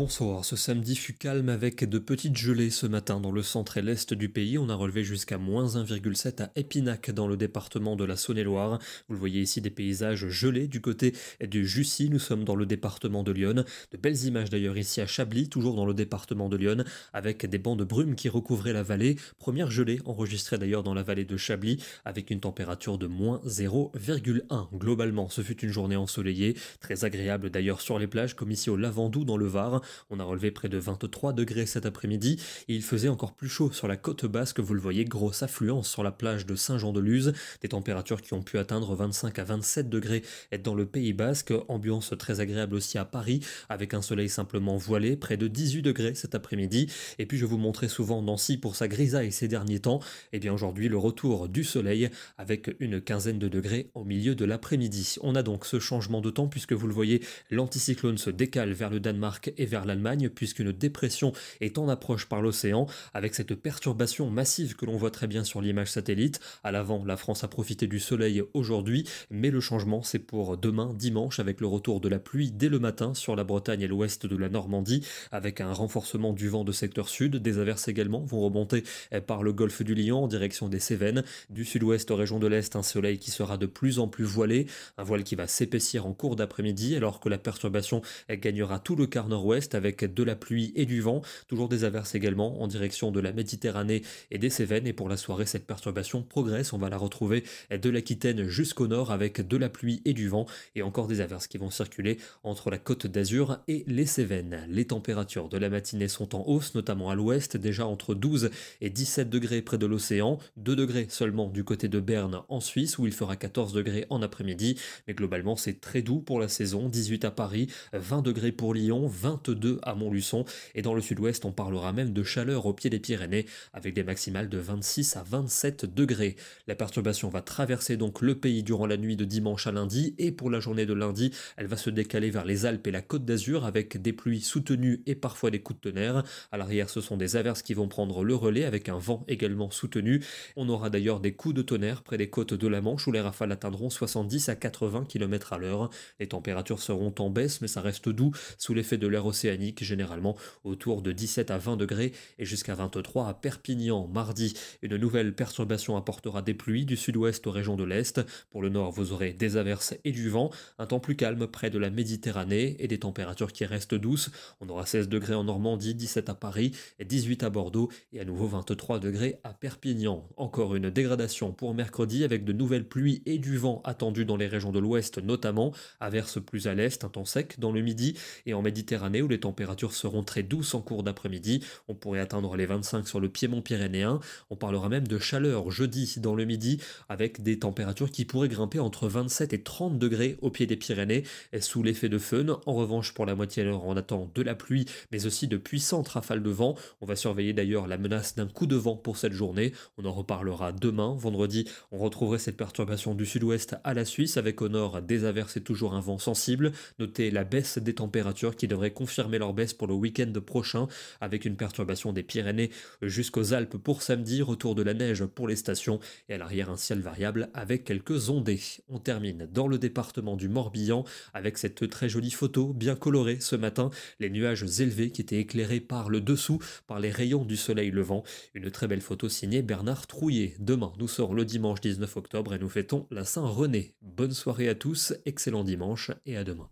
bonsoir. Ce samedi fut calme avec de petites gelées ce matin dans le centre et l'est du pays. On a relevé jusqu'à -1,7 à Épinac dans le département de la Saône-et-Loire. Vous le voyez ici, des paysages gelés du côté du Jussy. Nous sommes dans le département de l'Yonne. De belles images d'ailleurs ici à Chablis, toujours dans le département de l'Yonne, avec des bancs de brume qui recouvraient la vallée. Première gelée enregistrée d'ailleurs dans la vallée de Chablis, avec une température de -0,1. Globalement, ce fut une journée ensoleillée, très agréable d'ailleurs sur les plages, comme ici au Lavandou dans le Var. On a relevé près de 23 degrés cet après-midi et il faisait encore plus chaud sur la côte basque. Vous le voyez, grosse affluence sur la plage de Saint-Jean-de-Luz. Des températures qui ont pu atteindre 25 à 27 degrés dans le Pays basque. Ambiance très agréable aussi à Paris avec un soleil simplement voilé, près de 18 degrés cet après-midi. Et puis je vous montrais souvent Nancy pour sa grisaille ces derniers temps. Et bien aujourd'hui, le retour du soleil avec une quinzaine de degrés au milieu de l'après-midi. On a donc ce changement de temps puisque vous le voyez, l'anticyclone se décale vers le Danemark et vers l'Allemagne puisqu'une dépression est en approche par l'océan avec cette perturbation massive que l'on voit très bien sur l'image satellite. À l'avant, la France a profité du soleil aujourd'hui, mais le changement c'est pour demain dimanche avec le retour de la pluie dès le matin sur la Bretagne et l'ouest de la Normandie avec un renforcement du vent de secteur sud. Des averses également vont remonter par le golfe du Lion en direction des Cévennes. Du sud-ouest aux régions de l'Est, un soleil qui sera de plus en plus voilé, un voile qui va s'épaissir en cours d'après-midi alors que la perturbation gagnera tout le quart nord-ouest avec de la pluie et du vent. Toujours des averses également en direction de la Méditerranée et des Cévennes. Et pour la soirée, cette perturbation progresse. On va la retrouver de l'Aquitaine jusqu'au nord avec de la pluie et du vent et encore des averses qui vont circuler entre la Côte d'Azur et les Cévennes. Les températures de la matinée sont en hausse, notamment à l'ouest, déjà entre 12 et 17 degrés près de l'océan, 2 degrés seulement du côté de Berne en Suisse où il fera 14 degrés en après-midi. Mais globalement, c'est très doux pour la saison, 18 à Paris, 20 degrés pour Lyon, 22 à Montluçon et dans le sud-ouest on parlera même de chaleur au pied des Pyrénées avec des maximales de 26 à 27 degrés. La perturbation va traverser donc le pays durant la nuit de dimanche à lundi et pour la journée de lundi elle va se décaler vers les Alpes et la Côte d'Azur avec des pluies soutenues et parfois des coups de tonnerre. À l'arrière ce sont des averses qui vont prendre le relais avec un vent également soutenu. On aura d'ailleurs des coups de tonnerre près des côtes de la Manche où les rafales atteindront 70 à 80 km à l'heure. Les températures seront en baisse mais ça reste doux sous l'effet de l'air océanique, généralement autour de 17 à 20 degrés et jusqu'à 23 à Perpignan. Mardi, une nouvelle perturbation apportera des pluies du sud-ouest aux régions de l'Est. Pour le nord, vous aurez des averses et du vent, un temps plus calme près de la Méditerranée et des températures qui restent douces. On aura 16 degrés en Normandie, 17 à Paris, 18 à Bordeaux et à nouveau 23 degrés à Perpignan. Encore une dégradation pour mercredi avec de nouvelles pluies et du vent attendus dans les régions de l'ouest notamment, averses plus à l'est, un temps sec dans le midi et en Méditerranée où les températures seront très douces en cours d'après-midi. On pourrait atteindre les 25 sur le piémont pyrénéen. On parlera même de chaleur jeudi dans le midi avec des températures qui pourraient grimper entre 27 et 30 degrés au pied des Pyrénées sous l'effet de feun. En revanche, pour la moitié nord, on attend de la pluie mais aussi de puissantes rafales de vent. On va surveiller d'ailleurs la menace d'un coup de vent pour cette journée. On en reparlera demain. Vendredi, on retrouverait cette perturbation du sud-ouest à la Suisse avec au nord des averses et toujours un vent sensible. Notez la baisse des températures qui devrait confirmer leur baisse pour le week-end prochain avec une perturbation des Pyrénées jusqu'aux Alpes pour samedi, retour de la neige pour les stations et à l'arrière un ciel variable avec quelques ondées. On termine dans le département du Morbihan avec cette très jolie photo bien colorée ce matin, les nuages élevés qui étaient éclairés par le dessous, par les rayons du soleil levant. Une très belle photo signée Bernard Trouillet. Demain, nous serons le dimanche 19 octobre et nous fêtons la Saint-René. Bonne soirée à tous, excellent dimanche et à demain.